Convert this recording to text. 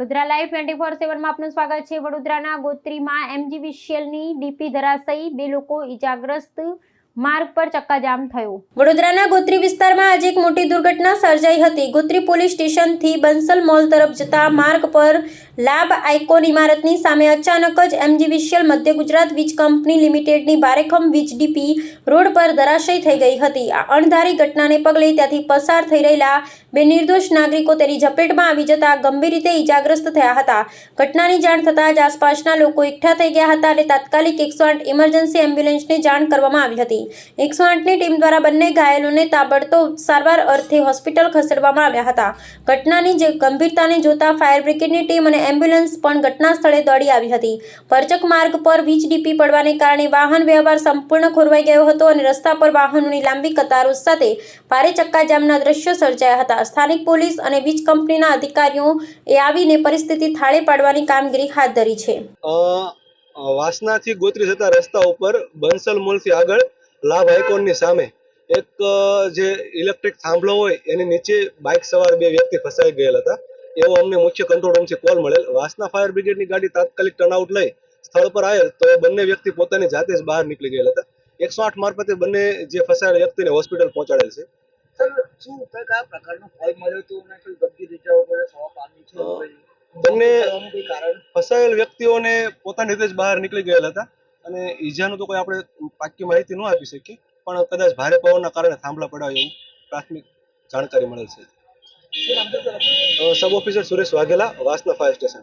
Vadodara live 24/7 માં આપનું સ્વાગત છે। વડોદરાના ગોત્રીમાં એમજીવીસીએલની ડીપી ધરાશાયી, 2 લોકો ઈજાગ્રસ્ત, માર્ગ પર ચક્કાજામ થયો। વડોદરાના ગોત્રી વિસ્તારમાં આજે એક મોટી દુર્ઘટના સર્જાઈ હતી। ગોત્રી પોલીસ સ્ટેશનથી બંસલ મોલ તરફ જતા માર્ગ પર લાભ આઇકોન ઇમારતની સામે અચાનક જ એમજીવીસીએલ મધ્ય ગુજરાત વીજ કંપની લિમિટેડની ભારેખમ વીજ ડીપી રોડ પર ધરાશાયી થઈ ગઈ હતી। આ અણધારી ઘટનાને પગલે ત્યાંથી પસાર થઈ રહેલા 2 નિર્દોષ નાગરિકો તેની ઝપેટમાં આવી જતા ગંભીર રીતે ઈજાગ્રસ્ત થયા હતા। ઘટનાની જાણ થતાં જ આસપાસના લોકો એકઠા થઈ ગયા હતા અને તાત્કાલિક 108 ઇમરજન્સી એમ્બ્યુલન્સને જાણ કરવામાં આવી હતી। 108ની ટીમ દ્વારા બંને ઘાયલોને તાબડતોબ સારવાર અર્થે હોસ્પિટલ ખસેડવામાં આવ્યા હતા। ઘટનાની ગંભીરતાને જોતા ફાયર બ્રિગેડની ટીમ અને એમ્બ્યુલન્સ પણ ઘટના સ્થળે દોડી આવી હતી। પરચક માર્ગ પર વીજ ડીપી પડવાને કારણે વાહન વ્યવહાર સંપૂર્ણ ખોરવાઈ ગયો હતો અને રસ્તા પર વાહનોની લાંબી કતારો સાથે ભારે ચક્કાજામના દ્રશ્યો સર્જાયા હતા। સ્થાનિક પોલીસ અને વીજ કંપનીના અધિકારીઓએ આવીને પરિસ્થિતિ થાળે પાડવાની કામગીરી હાથ ધરી છે। વાસનાથી ગોત્રી જતા રસ્તા ઉપર બંસલ મોલથી આગળ લાભ આઇકોનની સામે એક જે ઇલેક્ટ્રિક થાંભલો હોય એની નીચે બાઇક સવાર 2 વ્યક્તિ ફસાઈ ગયેલા હતા એવો અમને મુખ્ય કંટ્રોલ રૂમથી કોલ મળેલ। વાસના ફાયર બ્રિગેડની ગાડી તાત્કાલિક ટર્નઆઉટ લઈ સ્થળ પર આવેલ તો બંને વ્યક્તિ પોતાની જાતે જ બહાર નીકળી ગયેલા હતા। 108 મારફતે બંને જે ફસાયેલા વ્યક્તિને હોસ્પિટલ પહોંચાડેલ છે। બંને ફસાયેલ વ્યક્તિઓને પોતાની રીતે જ બહાર નીકળી ગયેલા હતા અને ઈજાનું તો કોઈ આપણે પાક્કી માહિતી ન આપી શકીએ, પણ કદાચ ભારે પવનના કારણે થાંભલા પડ્યા એવું પ્રાથમિક જાણકારી મળેલ છે। સબ ઓફિસર સુરેશ વાઘેલા, વાસના ફાયર સ્ટેશન।